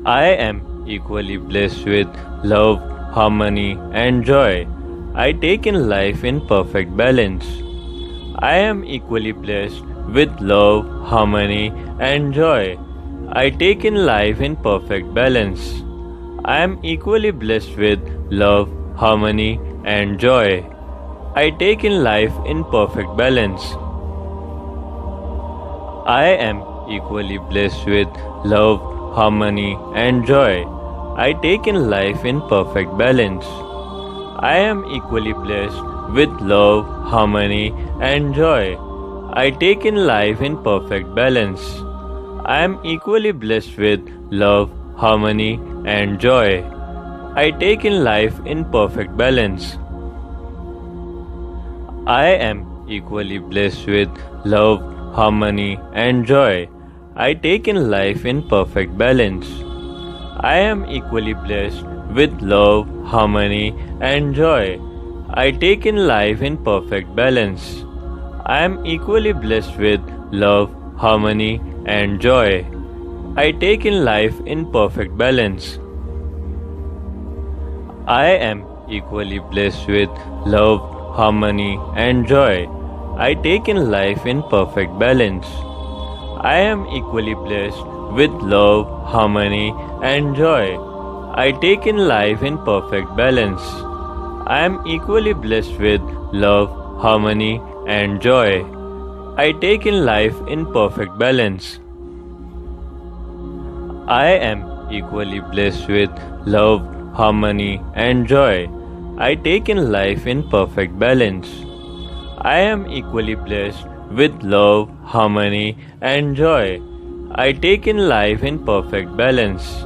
I am equally blessed with love, harmony, and joy. I take in life in perfect balance. I am equally blessed with love, harmony, and joy. I take in life in perfect balance. I am equally blessed with love, harmony, and joy. I take in life in perfect balance. I am equally blessed with love, harmony, and joy. I take in life in perfect balance. I am equally blessed with love, harmony, and joy. I take in life in perfect balance. I am equally blessed with love, harmony, and joy. I take in life in perfect balance. I am equally blessed with love, harmony, and joy. I take in life in perfect balance. I am equally blessed with love, harmony, and joy. I take in life in perfect balance. I am equally blessed with love, harmony, and joy. I take in life in perfect balance. I am equally blessed with love, harmony, and joy. I take in life in perfect balance. I am equally blessed with love, harmony, and joy. I take in life in perfect balance. I am equally blessed with love, harmony, and joy. I take in life in perfect balance. I am equally blessed with love, harmony, and joy. I take in life in perfect balance. I am equally blessed with love, harmony, and joy. I take in life in perfect balance.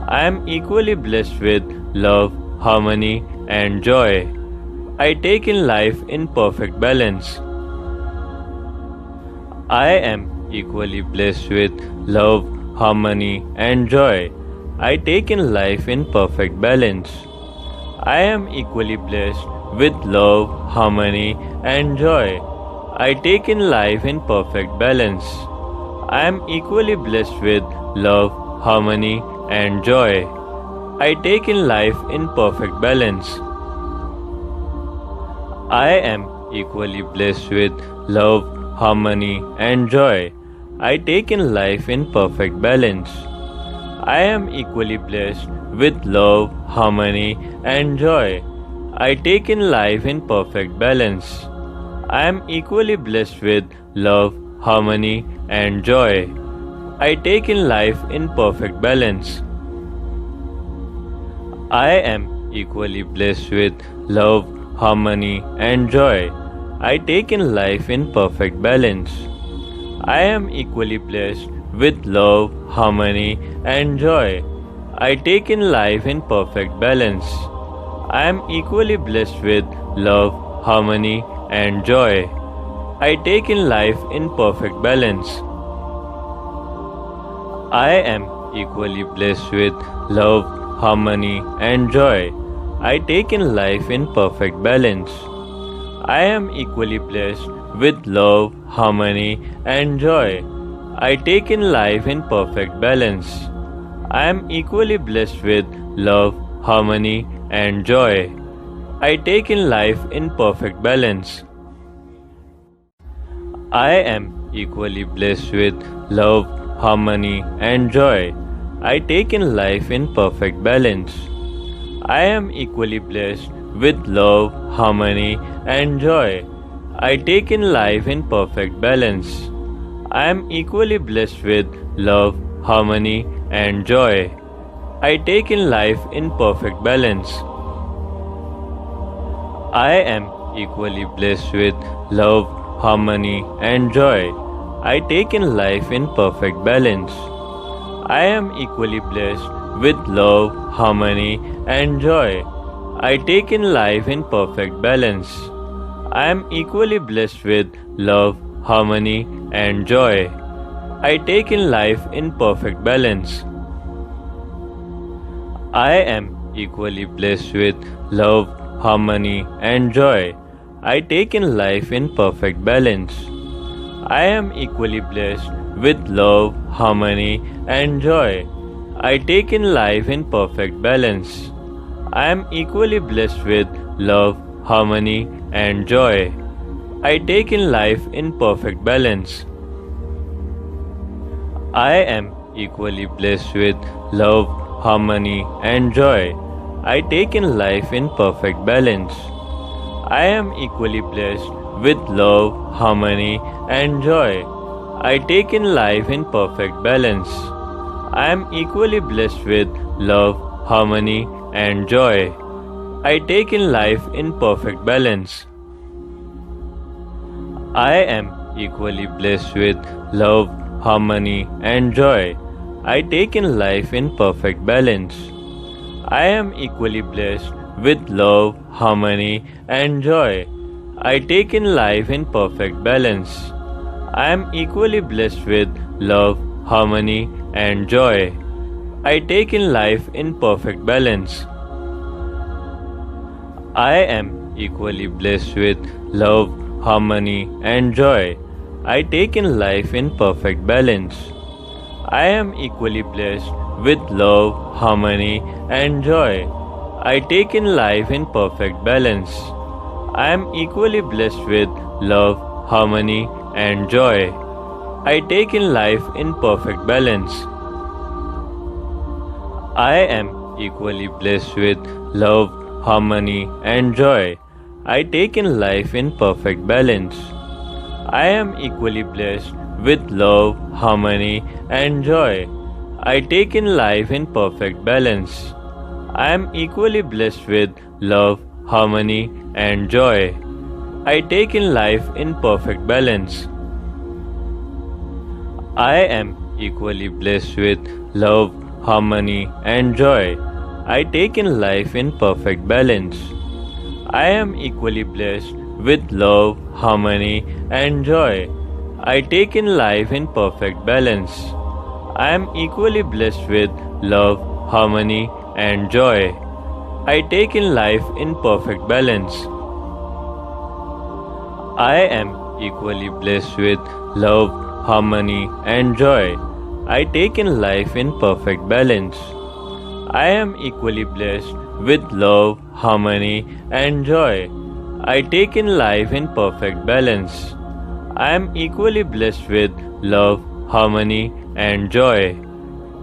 I am equally blessed with love, harmony, and joy. I take in life in perfect balance. I am equally blessed with love, harmony, and joy. I take in life in perfect balance. I am equally blessed with love, harmony, and joy. I take in life in perfect balance. I am equally blessed with love, harmony, and joy. I take in life in perfect balance. I am equally blessed with love, harmony, and joy. I take in life in perfect balance. I am equally blessed with love, harmony, and joy. I take in life in perfect balance. I am equally blessed with love, harmony, and joy. I take in life in perfect balance. I am equally blessed with love, harmony, and joy. I take in life in perfect balance. I am equally blessed with love, harmony, and joy. I take in life in perfect balance. I am equally blessed with love, harmony, and joy. I take in life in perfect balance. I am equally blessed with love, harmony, and joy. I take in life in perfect balance. I am equally blessed with love, harmony, and joy. I take in life in perfect balance. I am equally blessed with love, harmony, and joy. I take in life in perfect balance. I am equally blessed with love, harmony, and joy. I take in life in perfect balance. I am equally blessed with love, harmony, and joy. I take in life in perfect balance. I am equally blessed with love, harmony, and joy. I take in life in perfect balance. I am equally blessed with love, harmony, and joy. I take in life in perfect balance. I am equally blessed with love, harmony, and joy. I take in life in perfect balance. I am equally blessed with love, harmony, and joy. I take in life in perfect balance. I am equally blessed with love, harmony, and joy. I take in life in perfect balance. I am equally blessed with love, harmony, and joy. I take in life in perfect balance. I am equally blessed with love, harmony, and joy. I take in life in perfect balance. I am equally blessed with love, harmony, and joy. I take in life in perfect balance. I am equally blessed with love, harmony, and joy. I take in life in perfect balance. I am equally blessed with love, harmony, and joy. I take in life in perfect balance. I am equally blessed with love, harmony, and joy. I take in life in perfect balance. I am equally blessed with love, harmony, and joy. I take in life in perfect balance. I am equally blessed with love, harmony, and joy. I take in life in perfect balance. I am equally blessed with love, harmony, and joy. I take in life in perfect balance. I am equally blessed with love, harmony, and joy. I take in life in perfect balance. I am equally blessed with love, harmony, and joy. I take in life in perfect balance. I am equally blessed with love, harmony, and joy. I take in life in perfect balance. I am equally blessed with love, harmony, and joy. I take in life in perfect balance. I am equally blessed with love, harmony, and joy. I take in life in perfect balance. I am equally blessed with love, harmony, and joy. I take in life in perfect balance. I am equally blessed with love, harmony, and joy. I take in life in perfect balance. I am equally blessed with love, harmony, and joy. I take in life in perfect balance. I am equally blessed with love, harmony, and joy. I take in life in perfect balance. I am equally blessed with love, harmony, and joy. I take in life in perfect balance. I am equally blessed with love, harmony, and joy.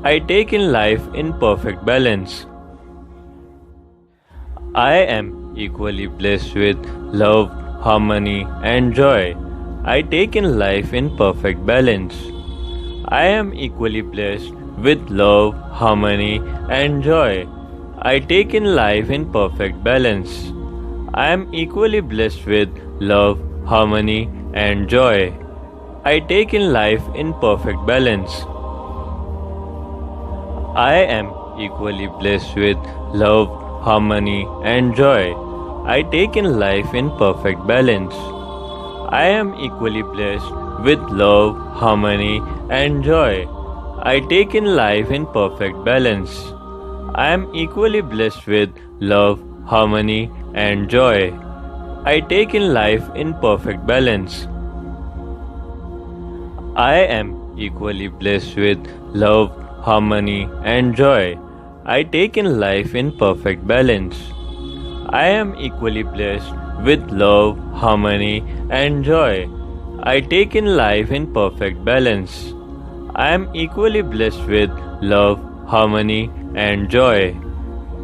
I take in life in perfect balance. I am equally blessed with love, harmony, and joy. I take in life in perfect balance. I am equally blessed with love, harmony, and joy. I take in life in perfect balance. I am equally blessed with love, harmony, and joy. I take in life in perfect balance. I am equally blessed with love, harmony, and joy. I take in life in perfect balance. I am equally blessed with love, harmony, and joy. I take in life in perfect balance. I am equally blessed with love, harmony, and joy. I take in life in perfect balance. I am equally blessed with love, harmony, and joy. I take in life in perfect balance. I am equally blessed with love, harmony, and joy. I take in life in perfect balance. I am equally blessed with love, harmony, and joy.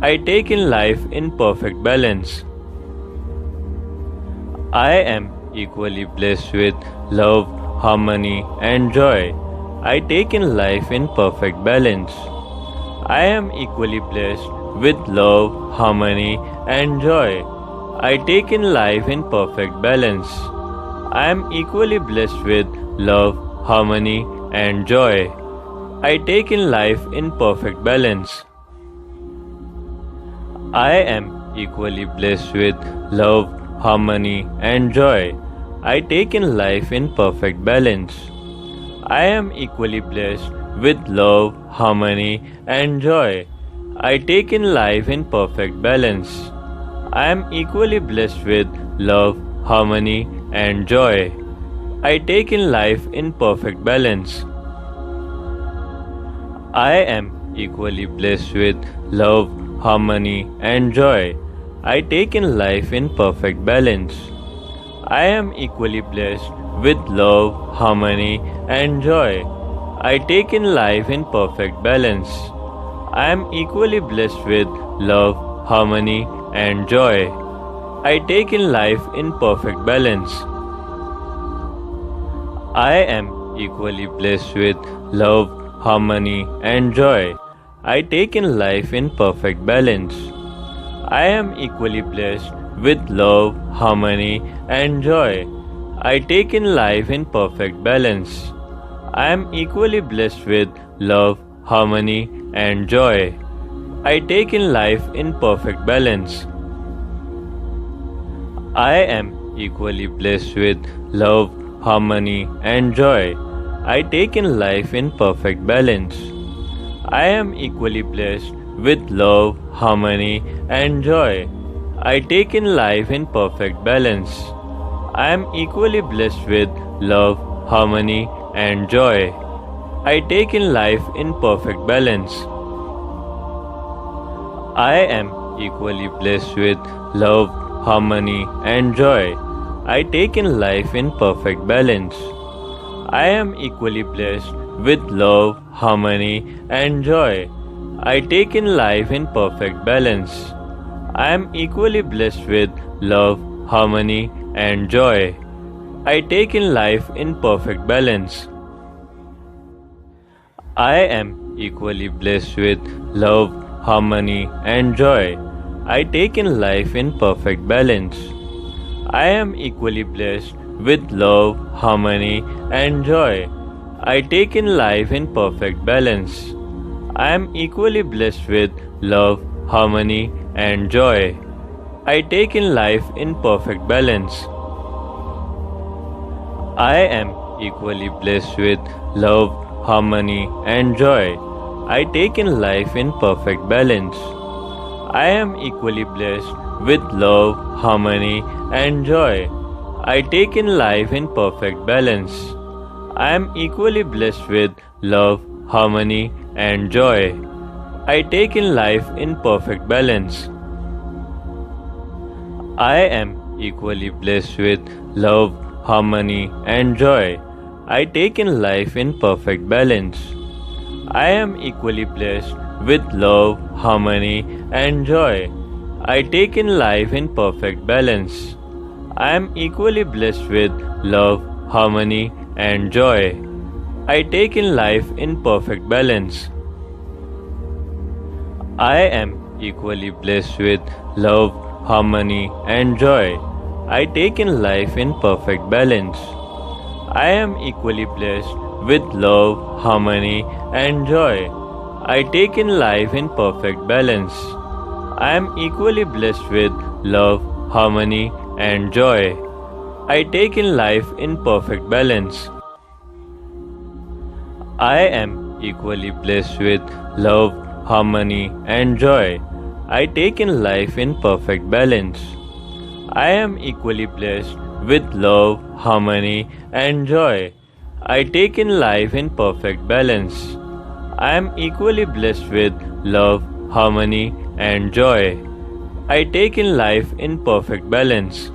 I take in life in perfect balance. I am equally blessed with love, harmony, and joy. I take in life in perfect balance. I am equally blessed with love, harmony, and joy. I take in life in perfect balance. I am equally blessed with love, harmony, and joy. I take in life in perfect balance. I am equally blessed with love, harmony, and joy. I take in life in perfect balance. I am equally blessed with love, harmony, and joy. I take in life in perfect balance. I am equally blessed with love, harmony, and joy. I take in life in perfect balance. I am equally blessed with love, harmony, and joy. I take in life in perfect balance. I am equally blessed with love, harmony, and joy. I take in life in perfect balance. I am equally blessed with love, harmony, and joy. I take in life in perfect balance. I am equally blessed with love, harmony, and joy. I take in life in perfect balance. I am equally blessed with love, harmony, and joy. I take in life in perfect balance. I am equally blessed with love, harmony, and joy. I take in life in perfect balance. I am equally blessed with love, harmony, and joy. I take in life in perfect balance. I am equally blessed with love, harmony, and joy. I take in life in perfect balance. I am equally blessed with love, harmony, and joy. I take in life in perfect balance. I am equally blessed with love, harmony, and joy. I take in life in perfect balance. I am equally blessed with love, harmony, and joy. I take in life in perfect balance. I am equally blessed with love, harmony, and joy. I take in life in perfect balance. I am equally blessed with love, harmony, and joy. I take in life in perfect balance. I am equally blessed with love, harmony, and joy. I take in life in perfect balance. I am equally blessed with love, harmony, and joy. I take in life in perfect balance. I am equally blessed with love, harmony, and joy. I take in life in perfect balance. I am equally blessed with love, harmony, and joy. I take in life in perfect balance. I am equally blessed with love, harmony, and joy. I take in life in perfect balance. I am equally blessed with love, harmony, and joy. I take in life in perfect balance. I am equally blessed with love, harmony, and joy. I take in life in perfect balance. I am equally blessed with love, harmony, and joy. I take in life in perfect balance. I am equally blessed with love, harmony, and joy. I take in life in perfect balance. I am equally blessed with love, harmony, and joy. I take in life in perfect balance. I am equally blessed with love, harmony, and joy. I take in life in perfect balance. I am equally blessed with love, harmony, and joy. I take in life in perfect balance. I am equally blessed with love, harmony, and joy. I take in life in perfect balance. I am equally blessed with love, harmony, and joy. I take in life in perfect balance.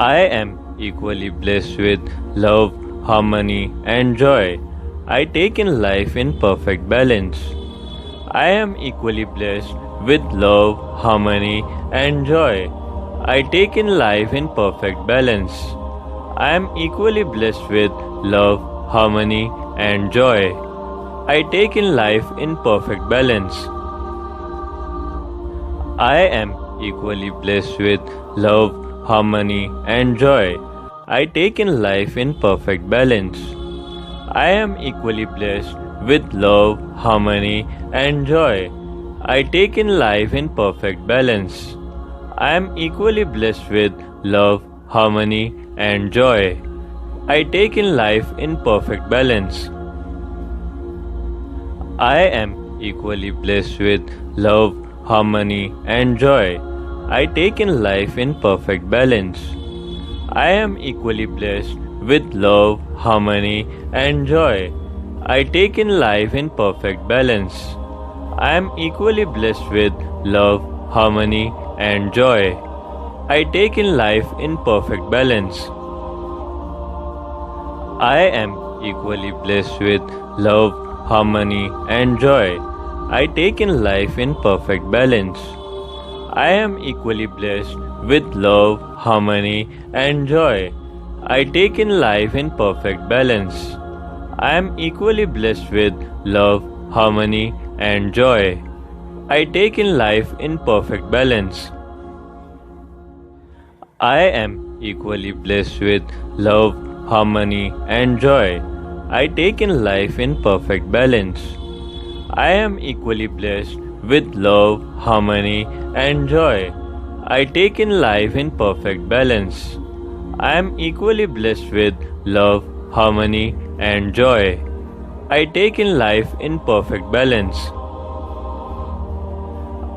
I am equally blessed with love, harmony, and joy. I take in life in perfect balance. I am equally blessed with love, harmony, and joy. I take in life in perfect balance. I am equally blessed with love, harmony, and joy. I take in life in perfect balance. I am equally blessed with love, harmony, and joy. I take in life in perfect balance. I am equally blessed with love, harmony, and joy. I take in life in perfect balance. I am equally blessed with love, harmony, and joy. I take in life in perfect balance. I am equally blessed with love, harmony, and joy. I take in life in perfect balance. I am equally blessed with love, harmony, and joy. I take in life in perfect balance. I am equally blessed with love, harmony, and joy. I take in life in perfect balance. I am equally blessed with love, harmony, and joy. I take in life in perfect balance. I am equally blessed with love, harmony, and joy. I take in life in perfect balance. I am equally blessed with love, harmony, and joy. I take in life in perfect balance. I am equally blessed with love, harmony, and joy. I take in life in perfect balance. I am equally blessed with love, harmony, and joy. I take in life in perfect balance. I am equally blessed with love, harmony, and joy. I take in life in perfect balance.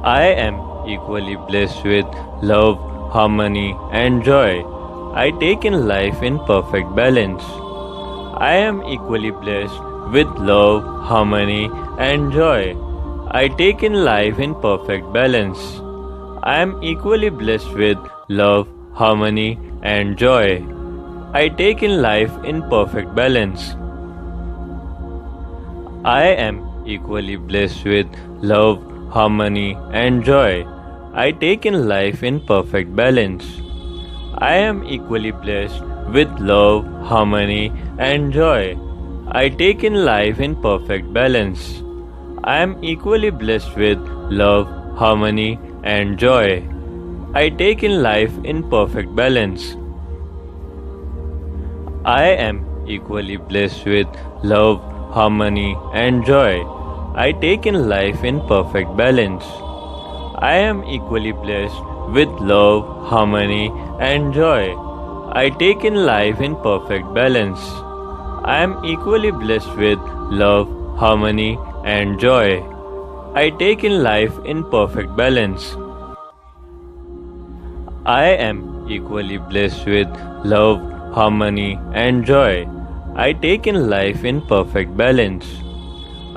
I am equally blessed with love, harmony, and joy. I take in life in perfect balance. I am equally blessed with love, harmony, and joy. I take in life in perfect balance. I am equally blessed with love, harmony, and joy. I take in life in perfect balance. I am equally blessed with love, harmony, and joy. I take in life in perfect balance. I am equally blessed with love, harmony, and joy. I take in life in perfect balance. I am equally blessed with love, harmony, and joy. I take in life in perfect balance. I am equally blessed with love, harmony, and joy. I take in life in perfect balance. I am equally blessed with love, harmony, and joy. I take in life in perfect balance. I am equally blessed with love, harmony, and joy. I take in life in perfect balance. I am equally blessed with love, harmony, and joy. I take in life in perfect balance.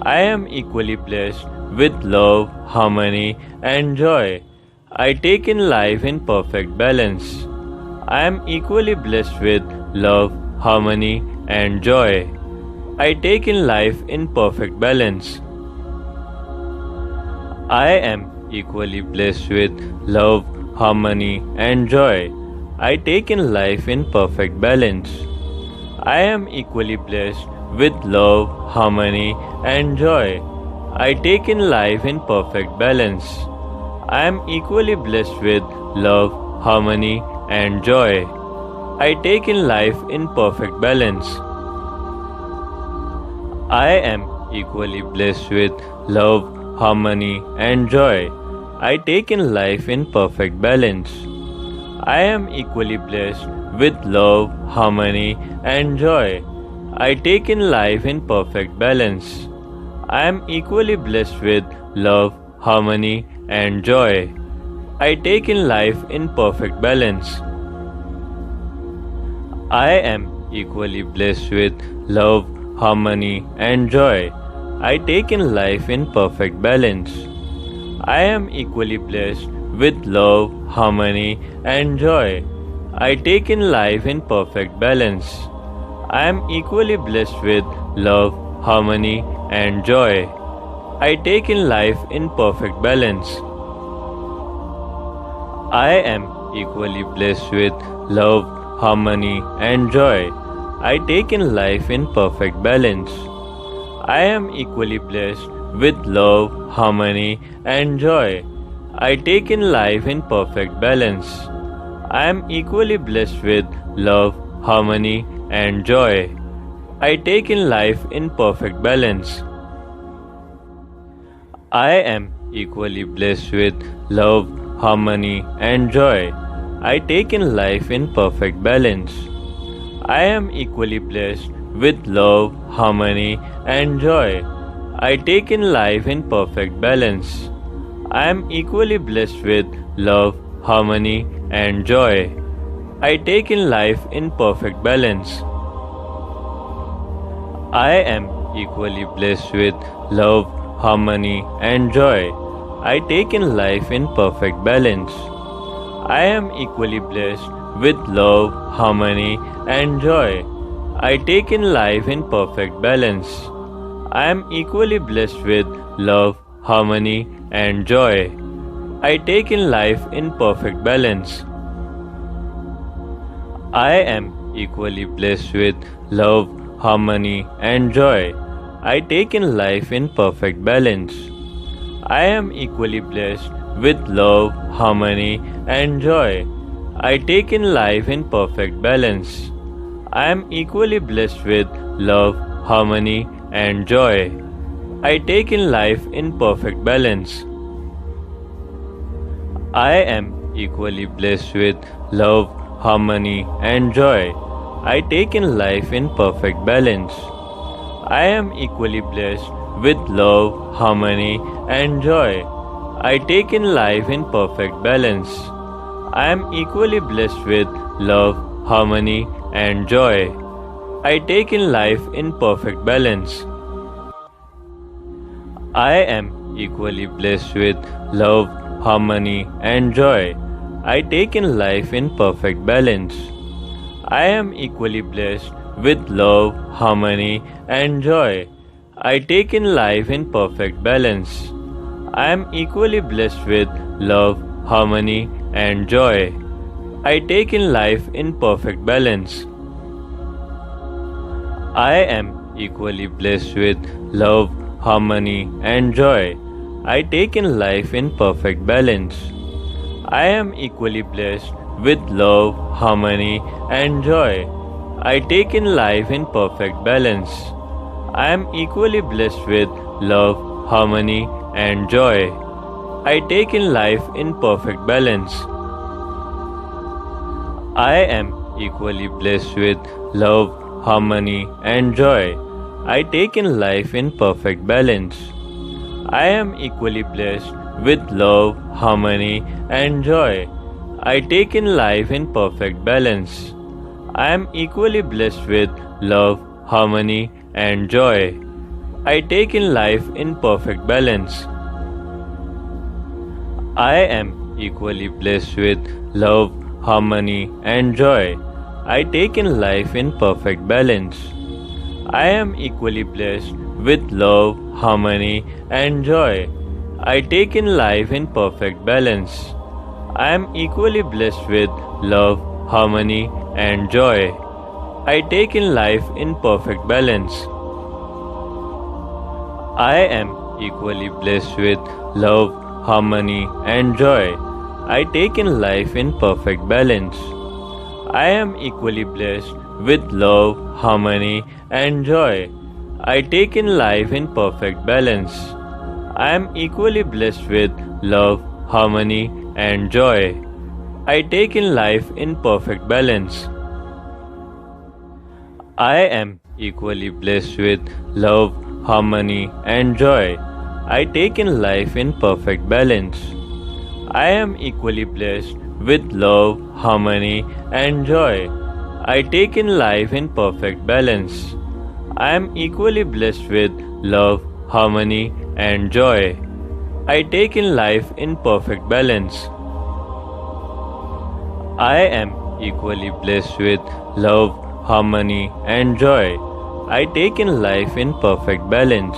I am equally blessed with love, harmony, and joy. I take in life in perfect balance. I am equally blessed with love, harmony, and joy. I take in life in perfect balance. I am equally blessed with love, harmony, and joy. I take in life in perfect balance. I am equally blessed with love, harmony, and joy. I take in life in perfect balance. I am equally blessed with love, harmony, and joy. I take in life in perfect balance. I am equally blessed with love, harmony, and joy. I take in life in perfect balance. I am equally blessed with love, harmony, and joy. I take in life in perfect balance. I am equally blessed with love, harmony, and joy. I take in life in perfect balance. I am equally blessed with love, harmony, and joy. I take in life in perfect balance. I am equally blessed with love, harmony, and joy. I take in life in perfect balance. I am equally blessed with love, harmony, and joy. I take in life in perfect balance. I am equally blessed with love, harmony, and joy. I take in life in perfect balance. I am equally blessed with love, harmony, and joy. I take in life in perfect balance. I am equally blessed with love, harmony, and joy. I take in life in perfect balance. I am equally blessed with love, harmony, and joy. I take in life in perfect balance. I am equally blessed with love, harmony, and joy. I take in life in perfect balance. I am equally blessed with love, harmony, and joy. I take in life in perfect balance. I am equally blessed with love, harmony, and joy. I take in life in perfect balance. I am equally blessed with love, harmony, and joy. I take in life in perfect balance. I am equally blessed with love, harmony, and joy. I take in life in perfect balance. I am equally blessed with love, harmony, and joy. I take in life in perfect balance. I am equally blessed with love, harmony, and joy. I take in life in perfect balance. I am equally blessed with love, harmony, and joy. I take in life in perfect balance. I am equally blessed with love, harmony, and joy. I take in life in perfect balance. I am equally blessed with love, harmony, and joy. I take in life in perfect balance. I am equally blessed with love, harmony, and joy. I take in life in perfect balance. I am equally blessed with love, harmony, and joy. I take in life in perfect balance. I am equally blessed with love, harmony, and joy. I take in life in perfect balance. I am equally blessed with love, harmony, and joy. I take in life in perfect balance. I am equally blessed with love, harmony, and joy. I take in life in perfect balance. I am equally blessed with love, harmony, and joy. I take in life in perfect balance. I am equally blessed with love, harmony, and joy. I take in life in perfect balance. I am equally blessed with love, harmony, and joy. I take in life in perfect balance. I am equally blessed with love, harmony, and joy. I take in life in perfect balance. I am equally blessed with love, harmony, and joy. I take in life in perfect balance. I am equally blessed with love, harmony, and joy. I take in life in perfect balance. I am equally blessed with love, harmony, and joy. I take in life in perfect balance. I am equally blessed with love, harmony, and joy. I take in life in perfect balance. I am equally blessed with love, harmony, and joy. I take in life in perfect balance. I am equally blessed with love, harmony, and joy. I take in life in perfect balance. I am equally blessed with love, harmony, and joy. I take in life in perfect balance. I am equally blessed with love, harmony, and joy. I take in life in perfect balance. I am equally blessed with love, harmony, and joy. I take in life in perfect balance. I am equally blessed with love, harmony, and joy. I take in life in perfect balance. I am equally blessed with love, harmony, and joy. I take in life in perfect balance.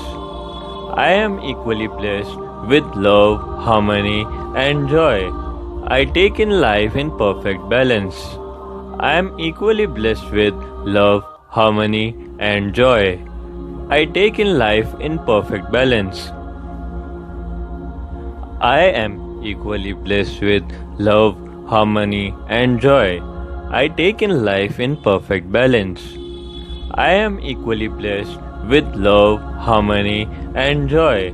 I am equally blessed with love, harmony, and joy. I take in life in perfect balance. I am equally blessed with love, harmony, and joy. I take in life in perfect balance. I am equally blessed with love, harmony, and joy. I take in life in perfect balance. I am equally blessed with love, harmony, and joy.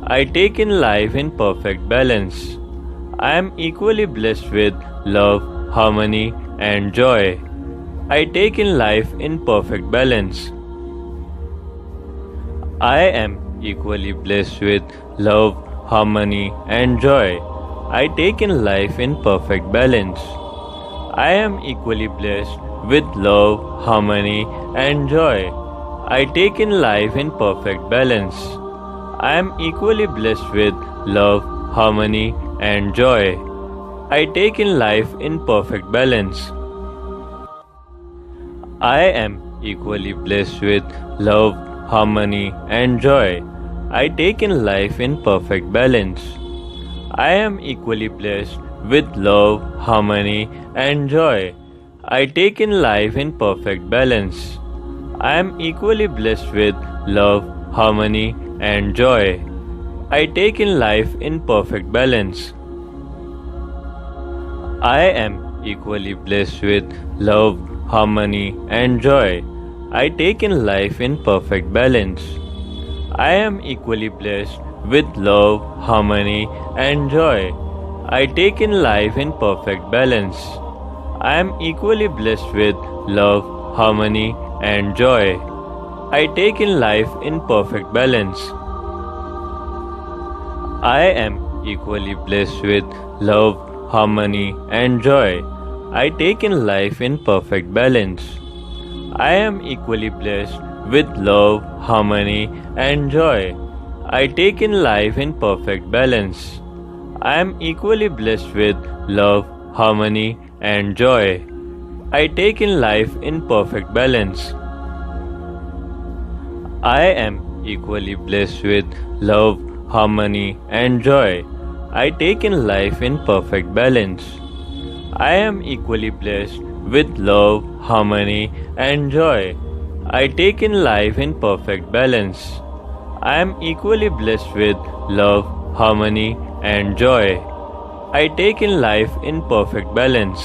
I take in life in perfect balance. I am equally blessed with love, harmony, and joy. I take in life in perfect balance. I am equally blessed with love, harmony, and joy. I take in life in perfect balance. I am equally blessed with love, harmony, and joy. I take in life in perfect balance. I am equally blessed with love, harmony, and joy. I take in life in perfect balance. I am equally blessed with love, harmony, and joy. I take in life in perfect balance. I am equally blessed with love, harmony, and joy. I take in life in perfect balance. I am equally blessed with love, harmony, and joy. I take in life in perfect balance. I am equally blessed with love, harmony, and joy. I take in life in perfect balance. I am equally blessed with love, harmony, and joy. I take in life in perfect balance. I am equally blessed with love, harmony, and joy. I take in life in perfect balance. I am equally blessed with love, harmony, and joy. I take in life in perfect balance. I am equally blessed with love, harmony, and joy. I take in life in perfect balance. I am equally blessed with love, harmony, and joy. I take in life in perfect balance. I am equally blessed with love, harmony, and joy. I take in life in perfect balance. I am equally blessed with love, harmony, and joy. I take in life in perfect balance. I am equally blessed with love, harmony, and joy. I take in life in perfect balance.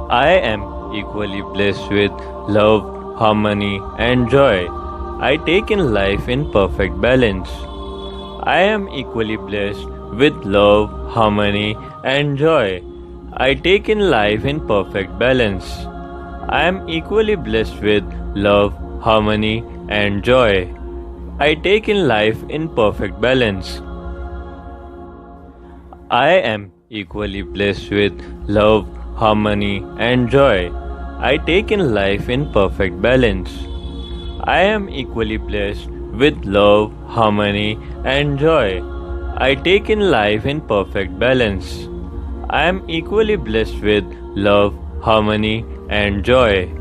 I am equally blessed with love, harmony, and joy. I take in life in perfect balance. I am equally blessed with love, harmony, and joy. I take in life in perfect balance. I am equally blessed with love, harmony, and joy. I take in life in perfect balance. I am equally blessed with love, harmony, and joy. I take in life in perfect balance. I am equally blessed with love, harmony, and joy. I take in life in perfect balance. I am equally blessed with love, harmony, and joy.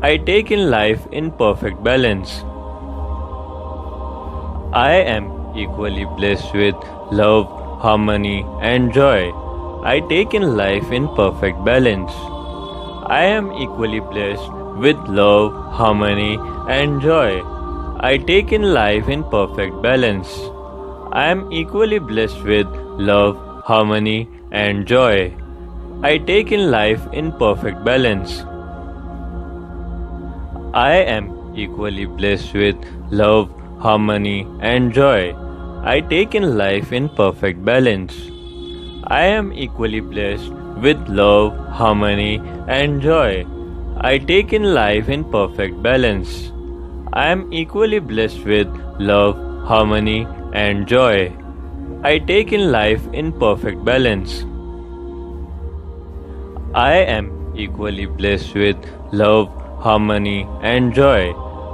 I take in life in perfect balance. I am equally blessed with love, harmony, and joy. I take in life in perfect balance. I am equally blessed with love, harmony, and joy. I take in life in perfect balance. I am equally blessed with love, harmony, and joy. I take in life in perfect balance. I am equally blessed with love, harmony, and joy. I take in life in perfect balance. I am equally blessed with love, harmony, and joy. I take in life in perfect balance. I am equally blessed with love, harmony, and joy. I take in life in perfect balance. I am equally blessed with love, harmony, and joy.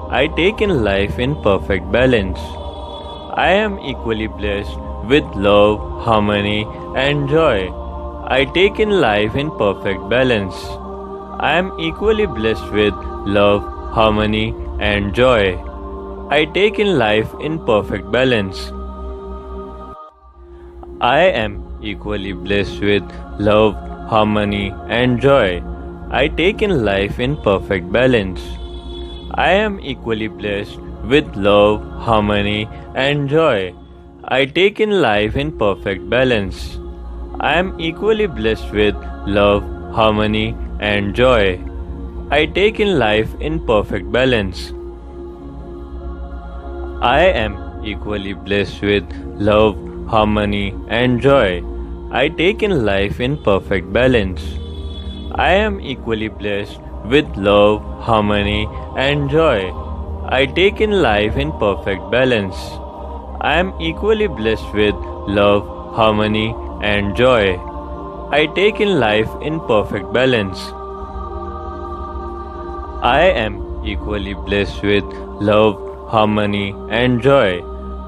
I take in life in perfect balance. I am equally blessed with love, harmony, and joy. I take in life in perfect balance. I am equally blessed with love, harmony, and joy. I take in life in perfect balance. I am equally blessed with love, harmony, and joy. I take in life in perfect balance. I am equally blessed with love, harmony, and joy. I take in life in perfect balance. I am equally blessed with love, harmony, and joy. I take in life in perfect balance. I am equally blessed with love, harmony, and joy. I take in life in perfect balance. I am equally blessed with love, harmony, and joy. I take in life in perfect balance. I am equally blessed with love, harmony, and joy. I take in life in perfect balance. I am equally blessed with love, harmony, and joy.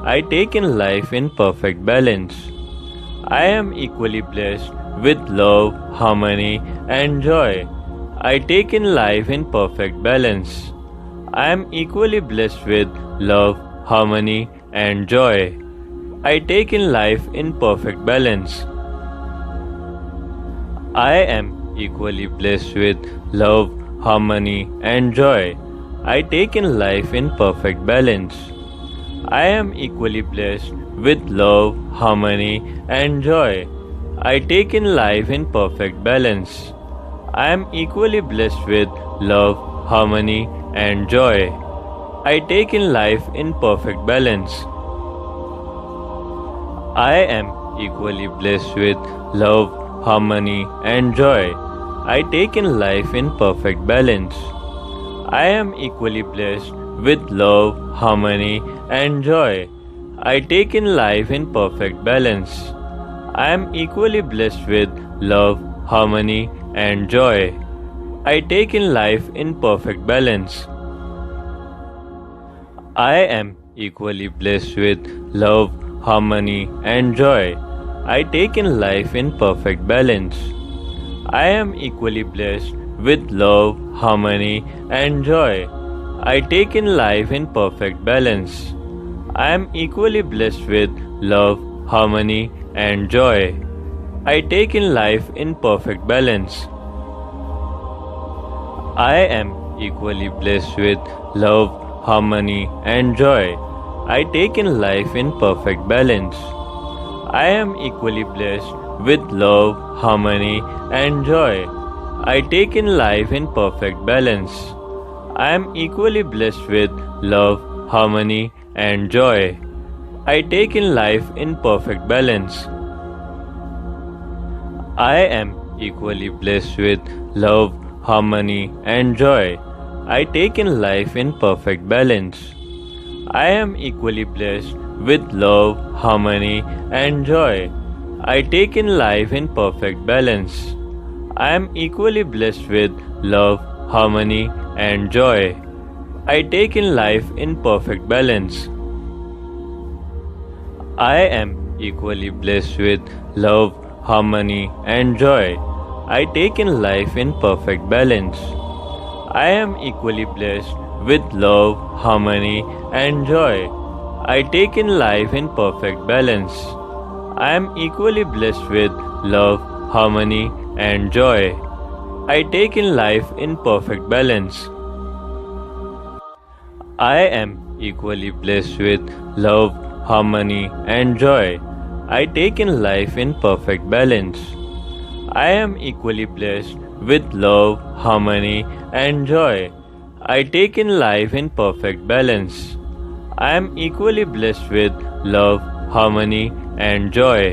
I take in life in perfect balance. I am equally blessed with love, harmony, and joy. I take in life in perfect balance. I am equally blessed with love, harmony, and joy. I take in life in perfect balance. I am equally blessed with love, harmony, and joy. I take in life in perfect balance. I am equally blessed with love, harmony, and joy. I take in life in perfect balance. I am equally blessed with love, harmony, and joy. I take in life in perfect balance. I am equally blessed with love, harmony, and joy. I take in life in perfect balance. I am equally blessed with love, harmony, and joy. I take in life in perfect balance. I am equally blessed with love, harmony, and joy. I take in life in perfect balance. I am equally blessed with love, harmony, and joy. I take in life in perfect balance. I am equally blessed with love, harmony, and joy. I take in life in perfect balance. I am equally blessed with love, harmony, and joy. I take in life in perfect balance. I am equally blessed with love, harmony, and joy. I take in life in perfect balance. I am equally blessed with love, harmony, and joy. I take in life in perfect balance. I am equally blessed with love, harmony, and joy. I take in life in perfect balance. I am equally blessed with love, harmony, and joy. I take in life in perfect balance. I am equally blessed with love, harmony, and joy. I take in life in perfect balance. I am equally blessed with love, harmony, and joy. I take in life in perfect balance. I am equally blessed with love, harmony, and joy. I take in life in perfect balance. I am equally blessed with love, harmony, and joy. I take in life in perfect balance. I am equally blessed with love, harmony, and joy. I take in life in perfect balance. I am equally blessed with love, harmony, and joy. I take in life in perfect balance. I am equally blessed with love, harmony, and joy. I take in life in perfect balance. I am equally blessed with love, harmony, and joy.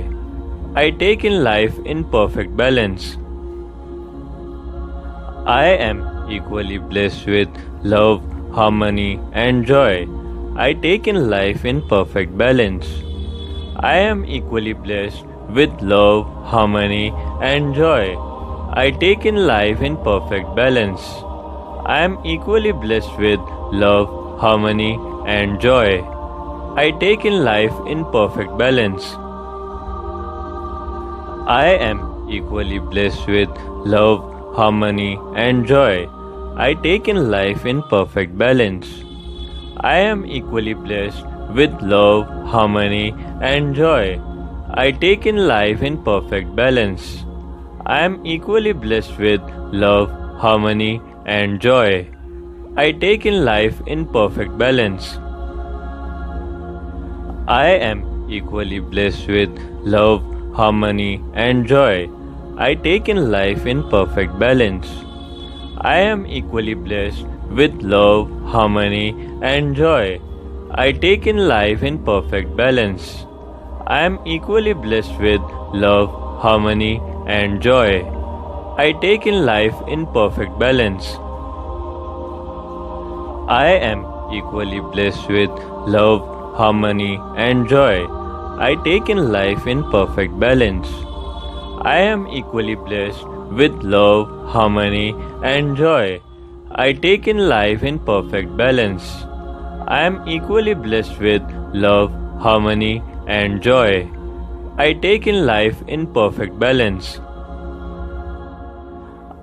I take in life in perfect balance. I am equally blessed with love, harmony, and joy. I take in life in perfect balance. I am equally blessed with love, harmony, and joy. I take in life in perfect balance. I am equally blessed with love, harmony, and joy. I take in life in perfect balance. I am equally blessed with love, harmony, and joy. I take in life in perfect balance. I am equally blessed with love, harmony, and joy. I take in life in perfect balance. I am equally blessed with love, harmony, and joy. I take in life in perfect balance. I am equally blessed with love, harmony, and joy. I take in life in perfect balance. I am equally blessed with love, harmony, and joy. I take in life in perfect balance. I am equally blessed with love, harmony, and joy. I take in life in perfect balance. I am equally blessed with love, harmony, and joy. I take in life in perfect balance. I am equally blessed with love, harmony, and joy. I take in life in perfect balance. I am equally blessed with love, harmony, and joy. I take in life in perfect balance.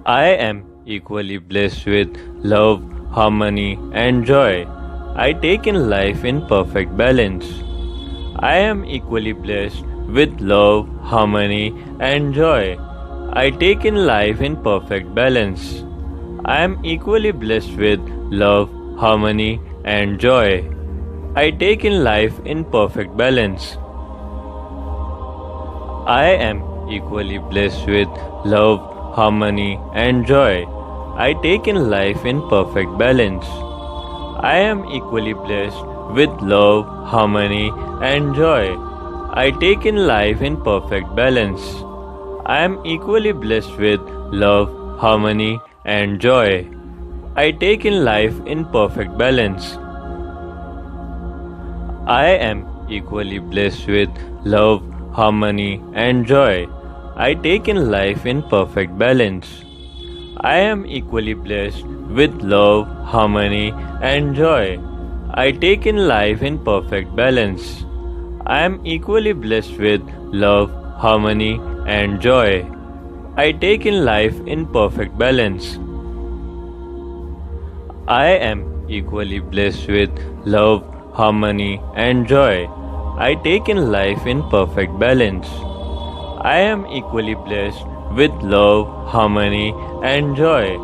I am equally blessed with love, harmony, and joy. I take in life in perfect balance. I am equally blessed with love, harmony, and joy. I take in life in perfect balance. I am equally blessed with love, harmony, and joy. I take in life in perfect balance. I am equally blessed with love, harmony, and joy. I take in life in perfect balance. I am equally blessed with love, harmony, and joy. I take in life in perfect balance. I am equally blessed with love, harmony, and joy. I take in life in perfect balance. I am equally blessed with love, harmony, and joy. I take in life in perfect balance. I am equally blessed with love, harmony, and joy. I take in life in perfect balance. I am equally blessed with love, harmony, and joy. I take in life in perfect balance. I am equally blessed with love, harmony, and joy. I take in life in perfect balance. I am equally blessed with love, harmony, and joy.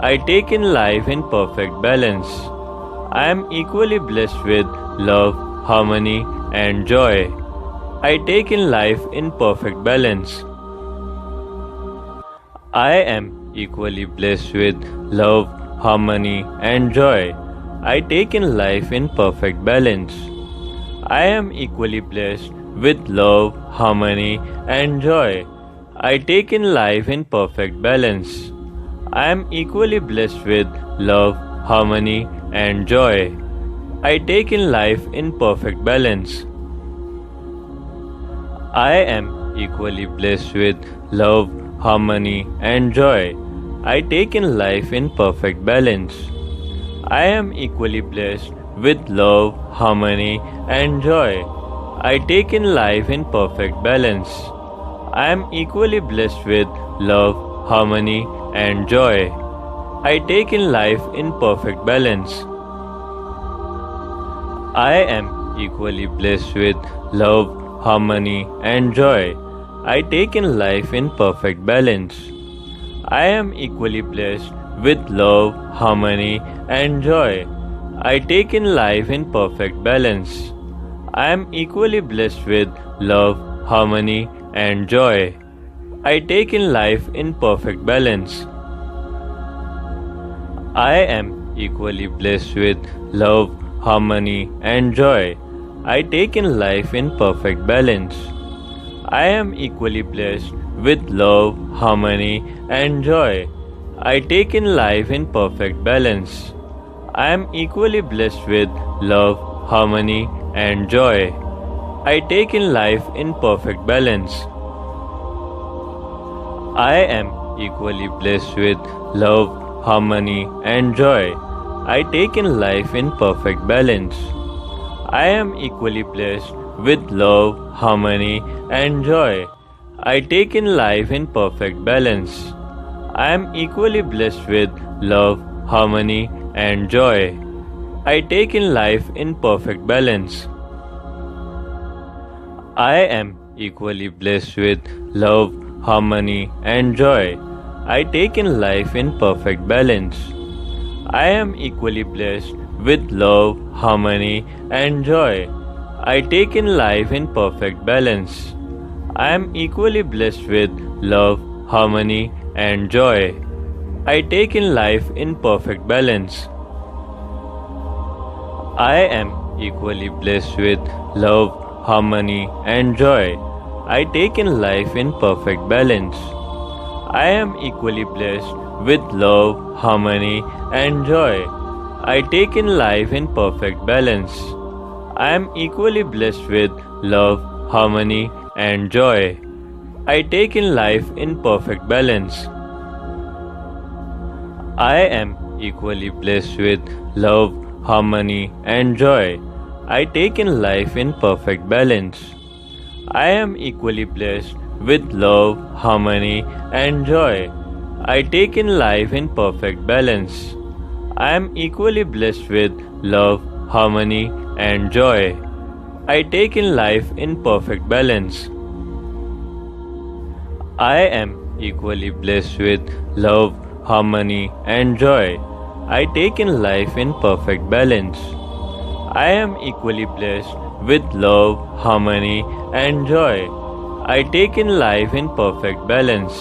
I take in life in perfect balance. I am equally blessed with love, harmony, and joy. I take in life in perfect balance. I am equally blessed with love, harmony, and joy. I take in life in perfect balance. I am equally blessed with love, harmony, and joy. I take in life in perfect balance. I am equally blessed with love, harmony, and joy. I take in life in perfect balance. I am equally blessed with love, harmony, and joy. I take in life in perfect balance. I am equally blessed with love, harmony, and joy. I take in life in perfect balance. I am equally blessed with love, harmony, and joy. I take in life in perfect balance. I am equally blessed with love, harmony, and joy. I take in life in perfect balance. I am equally blessed with love, harmony, and joy. I take in life in perfect balance. I am equally blessed with love, harmony, and joy. I take in life in perfect balance. I am equally blessed with love, harmony, and joy. I take in life in perfect balance. I am equally blessed with love, harmony, and joy. I take in life in perfect balance. I am equally blessed with love, harmony, and joy. I take in life in perfect balance. I am equally blessed with love, harmony, and joy. I take in life in perfect balance. I am equally blessed with love, harmony, and joy. I take in life in perfect balance. I am equally blessed with love, harmony, and joy. I take in life in perfect balance. I am equally blessed with love, harmony, and joy. I take in life in perfect balance. I am equally blessed with love, harmony, and joy. I take in life in perfect balance. I am equally blessed with love, harmony, and joy. I take in life in perfect balance. I am equally blessed with love, harmony, and joy. I take in life in perfect balance. I am equally blessed with love, harmony, and joy. I take in life in perfect balance. I am equally blessed with love, harmony, and joy. I take in life in perfect balance. I am equally blessed with love, harmony, and joy. I take in life in perfect balance. I am equally blessed with love, harmony, and joy. I take in life in perfect balance. I am equally blessed with love, harmony, and joy. I take in life in perfect balance. I am equally blessed with love, harmony, and joy. I take in life in perfect balance. I am equally blessed with love, harmony, and joy. I take in life in perfect balance.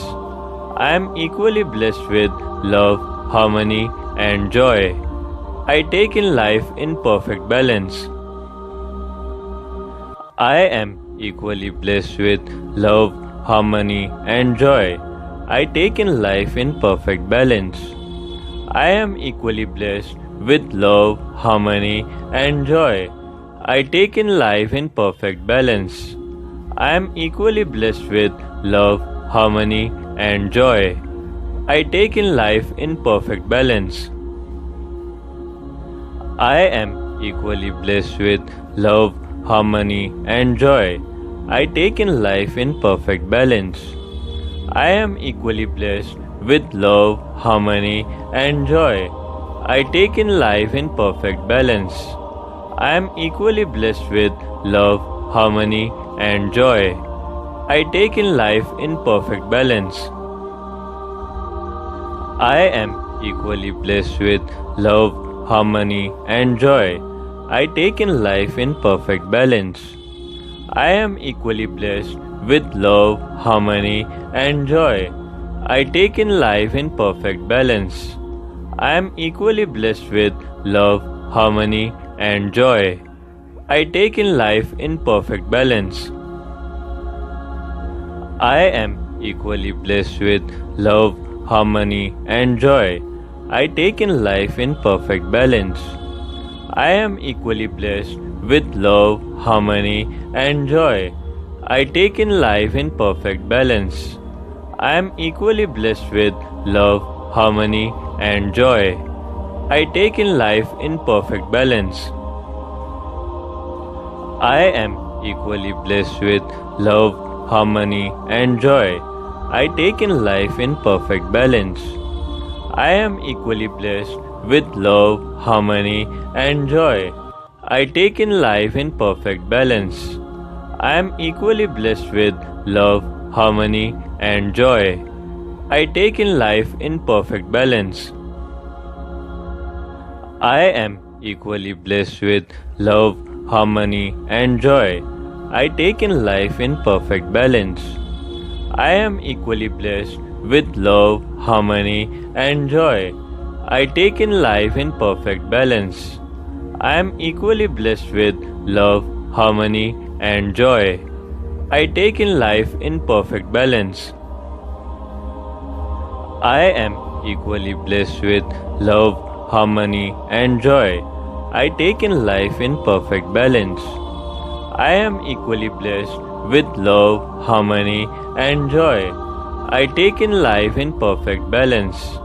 I am equally blessed with love, harmony, and joy. I take in life in perfect balance. I am equally blessed with love, harmony, and joy. I take in life in perfect balance. I am equally blessed with love, harmony, and joy. I take in life in perfect balance. I am equally blessed with love, harmony, and joy. I take in life in perfect balance. I am equally blessed with love, harmony, and joy. I take in life in perfect balance. I am equally blessed with love, harmony, and joy. I take in life in perfect balance. I am equally blessed with love, harmony, and joy. I take in life in perfect balance. I am equally blessed with love, harmony, and joy. I take in life in perfect balance. I am equally blessed with love, harmony, and joy. I take in life in perfect balance. I am equally blessed with love, harmony, and joy. I take in life in perfect balance. I am equally blessed with love, harmony, and joy. I take in life in perfect balance. I am equally blessed with love, harmony, and joy. I take in life in perfect balance. I am equally blessed with love, harmony, and joy. I take in life in perfect balance. I am equally blessed with love, harmony, and joy. I take in life in perfect balance. I am equally blessed with love, harmony, and joy. I take in life in perfect balance. I am equally blessed with love, harmony, and joy. I take in life in perfect balance. I am equally blessed with love, harmony, and joy. I take in life in perfect balance. I am equally blessed with love, harmony, and joy. I take in life in perfect balance. I am equally blessed with love, harmony, and joy. I take in life in perfect balance. I am equally blessed with love, harmony, and joy. I take in life in perfect balance. I am equally blessed with love, harmony, and joy. I take in life in perfect balance.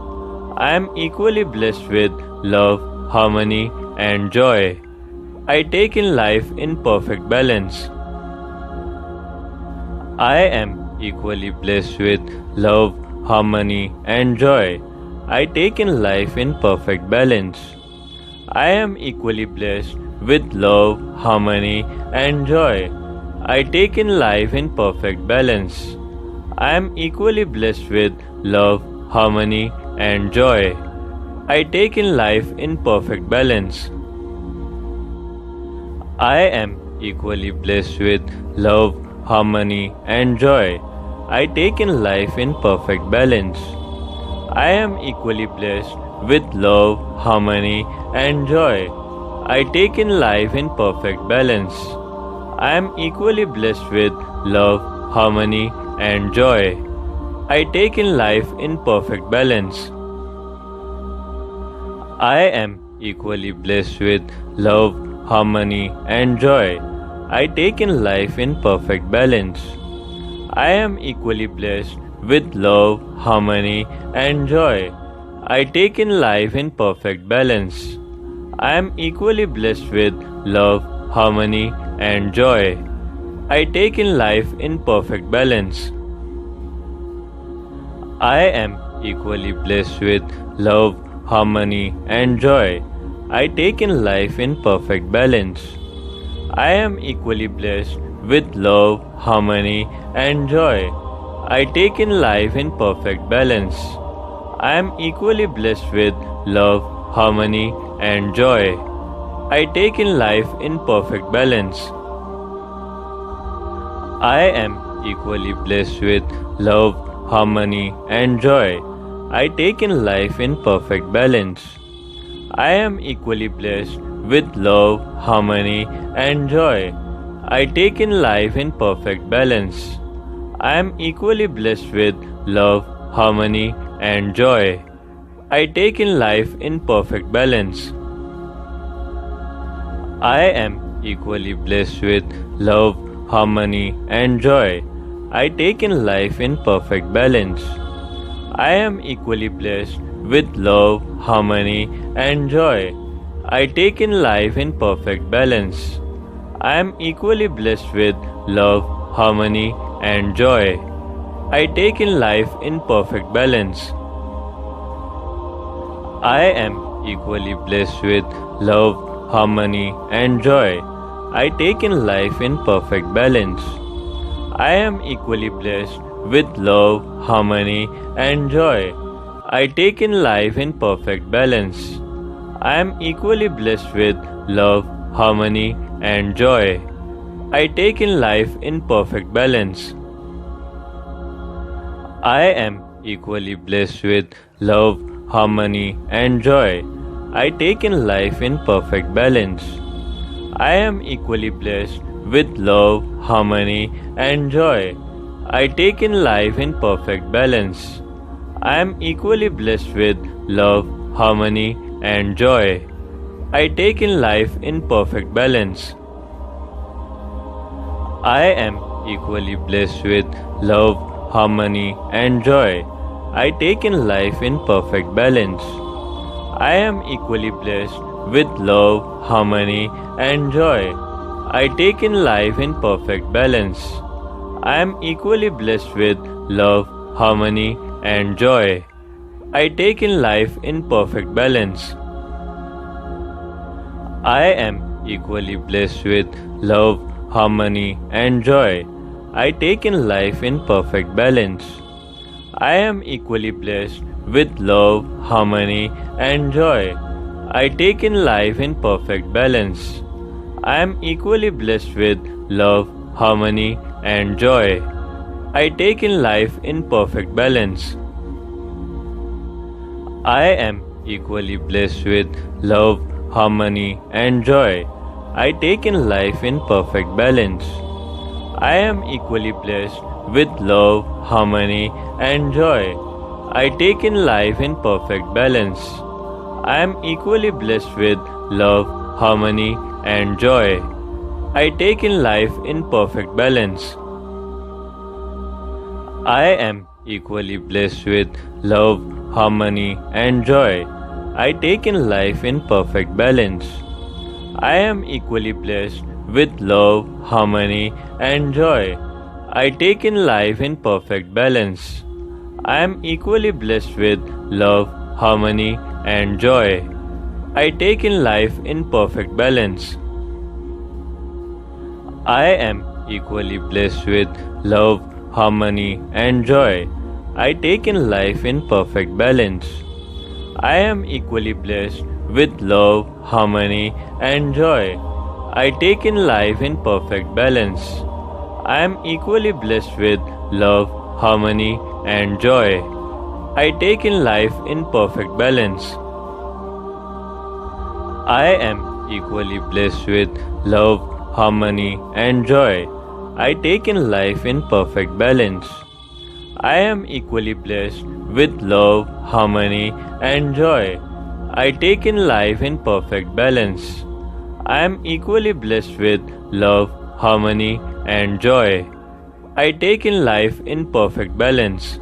I am equally blessed with love, harmony, and joy. I take in life in perfect balance. I am equally blessed with love, harmony, and joy. I take in life in perfect balance. I am equally blessed with love, harmony, and joy. I take in life in perfect balance. I am equally blessed with love, harmony, and joy. I take in life in perfect balance. I am equally blessed with love, harmony, and joy. I take in life in perfect balance. I am equally blessed with love, harmony, and joy. I take in life in perfect balance. I am equally blessed with love, harmony, and joy. I take in life in perfect balance. I am equally blessed with love, harmony, and joy. I take in life in perfect balance. I am equally blessed with love, harmony, and joy. I take in life in perfect balance. I am equally blessed with love, harmony, and joy. I take in life in perfect balance. I am equally blessed with love, harmony, and joy. I take in life in perfect balance. I am equally blessed with love, harmony, and joy. I take in life in perfect balance. I am equally blessed with love, harmony, and joy. I take in life in perfect balance. I am equally blessed with love, harmony, and joy. I take in life in perfect balance. I am equally blessed with love, harmony, and joy. I take in life in perfect balance. I am equally blessed with love, harmony, and joy. I take in life in perfect balance. I am equally blessed with love, harmony, and joy. I take in life in perfect balance. I am equally blessed with love, harmony, and joy. I take in life in perfect balance. I am equally blessed with love, harmony, and joy. I take in life in perfect balance. I am equally blessed with love, harmony, and joy. I take in life in perfect balance. I am equally blessed with love, harmony, and joy. I take in life in perfect balance. I am equally blessed with love, harmony, and joy. I take in life in perfect balance. I am equally blessed with love, harmony, and joy. I take in life in perfect balance. I am equally blessed with love, harmony, and joy. I take in life in perfect balance. I am equally blessed with love, harmony, and joy. I take in life in perfect balance. I am equally blessed with love, harmony, and joy. I take in life in perfect balance. I am equally blessed with love, harmony, and joy. I take in life in perfect balance. I am equally blessed with love, harmony, and joy. I take in life in perfect balance. I am equally blessed with love, harmony, and joy. I take in life in perfect balance. I am equally blessed with love, harmony, and joy. I take in life in perfect balance. I am equally blessed with love, harmony, and joy. I take in life in perfect balance. I am equally blessed with love, harmony, and joy. I take in life in perfect balance. I am equally blessed with love, harmony, and joy. I take in life in perfect balance. I am equally blessed with love, harmony, and joy. I take in life in perfect balance. I am equally blessed with love, harmony, and joy. I take in life in perfect balance. I am equally blessed with love, harmony, and joy. I take in life in perfect balance. I am equally blessed with love, harmony, and joy. I take in life in perfect balance. I am equally blessed with love, harmony, and joy. I take in life in perfect balance. I am equally blessed with love, harmony, and joy. I take in life in perfect balance. I am equally blessed with love, harmony, and joy. I take in life in perfect balance. I am equally blessed with love, harmony, and joy. I take in life in perfect balance. I am equally blessed with love, harmony, and joy. I take in life in perfect balance. I am equally blessed with love, harmony, and joy. I take in life in perfect balance.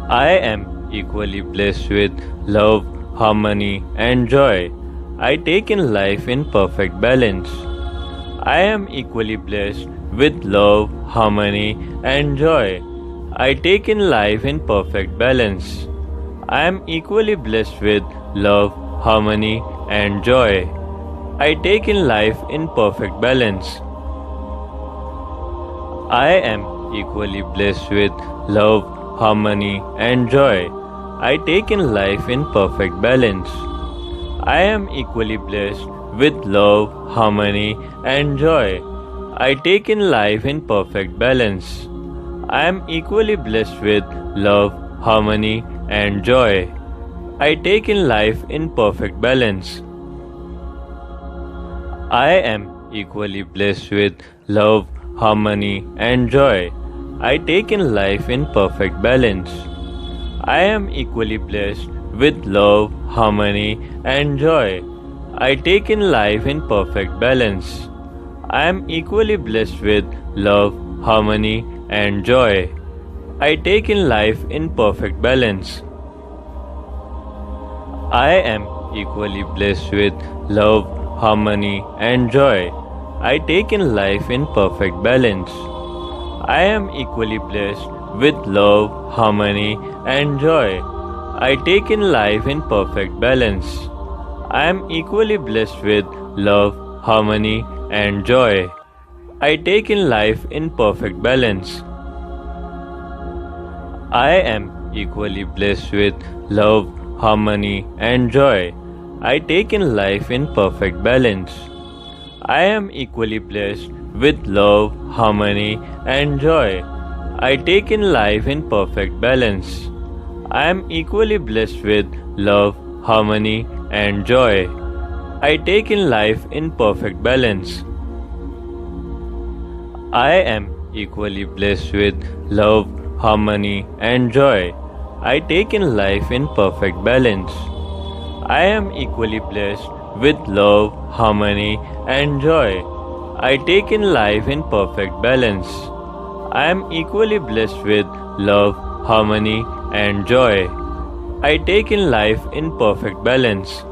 I am equally blessed with love, harmony, and joy. I take in life in perfect balance. I am equally blessed with love, harmony, and joy. I take in life in perfect balance. I am equally blessed with love, harmony, and joy. I take in life in perfect balance. I am equally blessed with love, harmony, and joy. I take in life in perfect balance. I am equally blessed with love, harmony, and joy. I take in life in perfect balance. I am equally blessed with love, harmony, and joy. I take in life in perfect balance. I am equally blessed with love, harmony, and joy. I take in life in perfect balance. I am equally blessed with love, harmony, and joy. I take in life in perfect balance. I am equally blessed with love, harmony, and joy. I take in life in perfect balance. I am equally blessed with love, harmony, and joy. I take in life in perfect balance. I am equally blessed with love, harmony, and joy. I take in life in perfect balance. I am equally blessed with love, harmony, and joy. I take in life in perfect balance. I am equally blessed with love, harmony, and joy. I take in life in perfect balance. I am equally blessed with love, harmony, and joy. I take in life in perfect balance. I am equally blessed with love, harmony, and joy. I take in life in perfect balance. I am equally blessed with love, harmony, and joy. I take in life in perfect balance. I am equally blessed with love, harmony, and joy. I take in life in perfect balance. I am equally blessed with love, harmony, and joy. I take in life in perfect balance.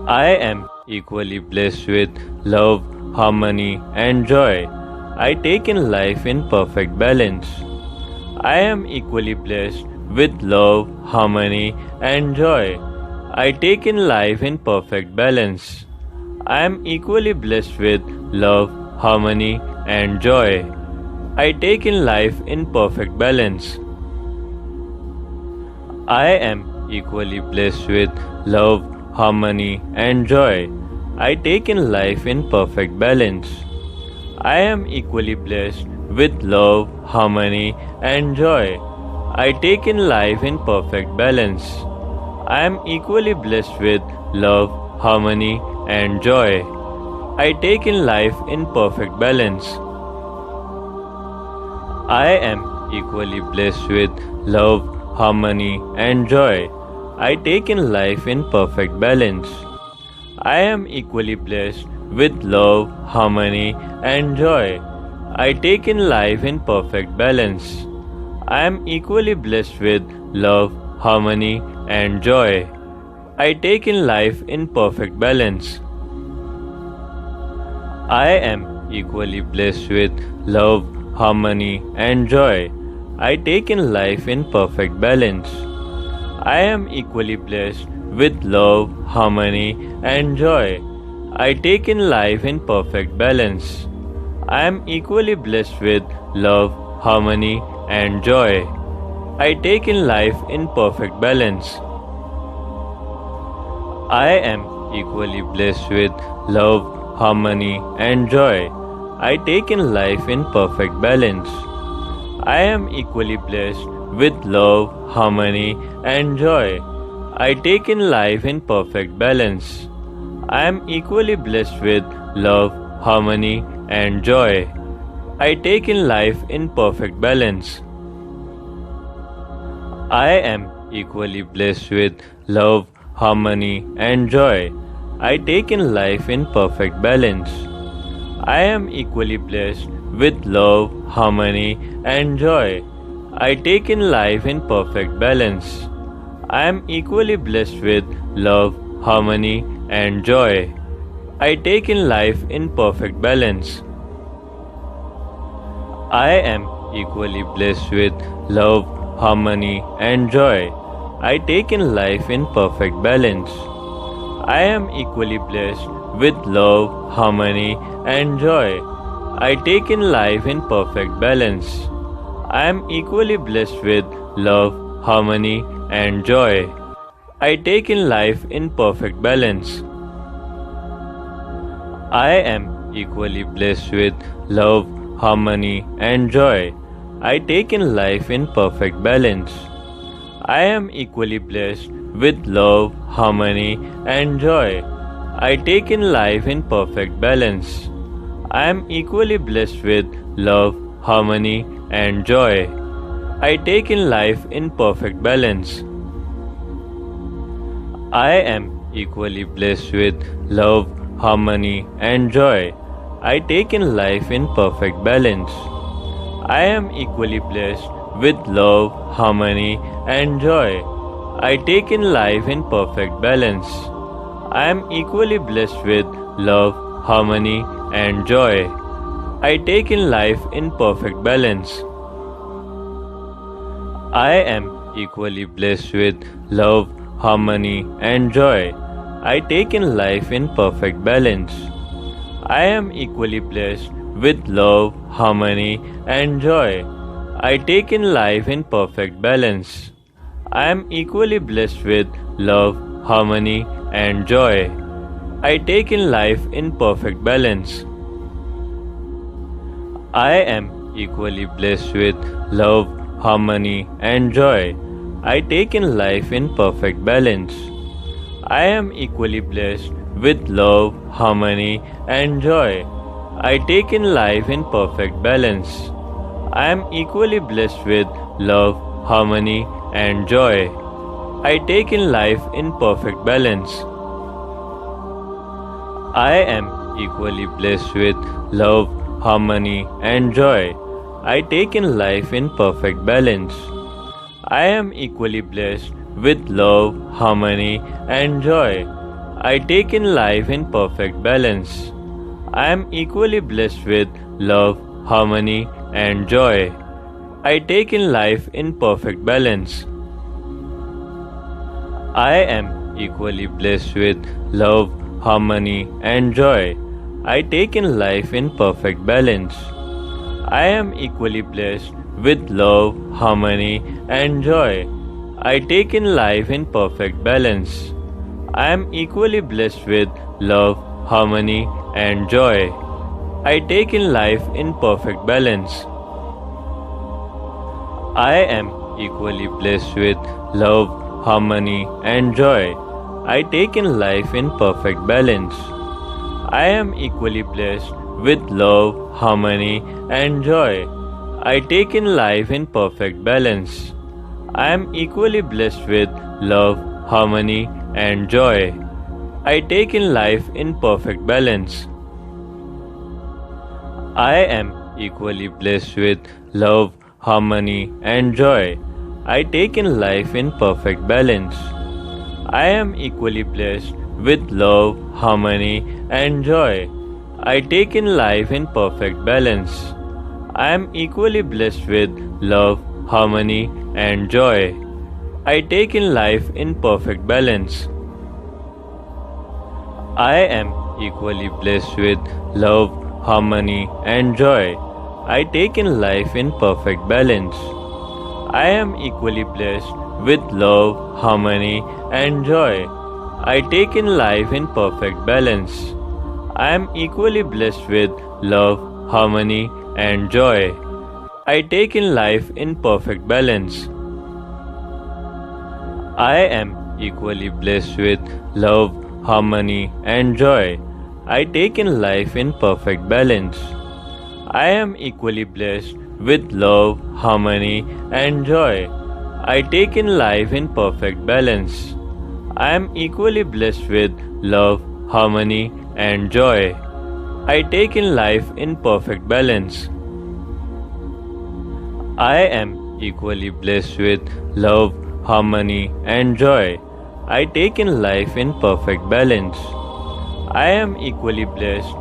I am equally blessed with love, harmony, and joy. I take in life in perfect balance. I am equally blessed with love, harmony, and joy. I take in life in perfect balance. I am equally blessed with love, harmony, and joy. I take in life in perfect balance. I am equally blessed with love, harmony, and joy. I take in life in perfect balance. I am equally blessed with love, harmony, and joy. I take in life in perfect balance. I am equally blessed with love, harmony, and joy. I take in life in perfect balance. I am equally blessed with love, harmony, and joy. I take in life in perfect balance. I am equally blessed with love, harmony, and joy. I take in life in perfect balance. I am equally blessed with love, harmony, and joy. I take in life in perfect balance. I am equally blessed with love, harmony, and joy. I take in life in perfect balance. I am equally blessed with love, harmony, and joy. I take in life in perfect balance. I am equally blessed with love, harmony, and joy. I take in life in perfect balance. I am equally blessed with love, harmony, and joy. I take in life in perfect balance. I am equally blessed with love, harmony, and joy. I take in life in perfect balance. I am equally blessed with love, harmony, and joy. I take in life in perfect balance. I am equally blessed with love, harmony, and joy. I take in life in perfect balance. I am equally blessed with love, harmony, and joy. I take in life in perfect balance. I am equally blessed with love, harmony, and joy. I take in life in perfect balance. I am equally blessed with love, harmony, and joy. I take in life in perfect balance. I am equally blessed with love, harmony, and joy. I take in life in perfect balance. I am equally blessed with love, harmony, and joy. I take in life in perfect balance. I am equally blessed with love, harmony, and joy. I take in life in perfect balance. I am equally blessed with love, harmony, and joy. I take in life in perfect balance. I am equally blessed with love, harmony, and joy. I take in life in perfect balance. I am equally blessed with love, harmony, and joy. I take in life in perfect balance. I am equally blessed with love, harmony, and joy. I take in life in perfect balance. I am equally blessed with love, harmony, and joy. I take in life in perfect balance. I am equally blessed with love, harmony, and joy. I take in life in perfect balance. I am equally blessed with love, harmony, and joy. I take in life in perfect balance. I am equally blessed with love, harmony, and joy. I take in life in perfect balance. I am equally blessed with love, harmony, and joy. I take in life in perfect balance. I am equally blessed with love, harmony, and joy. I take in life in perfect balance. I am equally blessed with love, harmony, and joy. I take in life in perfect balance. I am equally blessed with love, harmony, and joy. I take in life in perfect balance. I am equally blessed with love, harmony, and joy. I take in life in perfect balance. I am equally blessed with love, harmony, and joy. I take in life in perfect balance. I am equally blessed with love, harmony, and joy. I take in life in perfect balance. I am equally blessed with love, harmony, and joy. I take in life in perfect balance. I am equally blessed with love, harmony, and joy. I take in life in perfect balance. I am equally blessed with love, harmony, and joy. I take in life in perfect balance. I am equally blessed with love, harmony, and joy. I take in life in perfect balance. I am equally blessed with love, harmony, and joy. I take in life in perfect balance. I am equally blessed with love, harmony, and joy. I take in life in perfect balance. I am equally blessed with love, harmony, and joy. I take in life in perfect balance. I am equally blessed with love, harmony, and joy. I take in life in perfect balance. I am equally blessed with love, harmony, and joy. I take in life in perfect balance. I am equally blessed with love, harmony, and joy. I take in life in perfect balance. I am equally blessed with love, harmony, and joy. I take in life in perfect balance. I am equally blessed with love, harmony, and joy. I take in life in perfect balance. I am equally blessed with love, harmony, and joy. I take in life in perfect balance. I am equally blessed with love, harmony, and joy. I take in life in perfect balance. I am equally blessed with love, harmony, and joy. I take in life in perfect balance. I am equally blessed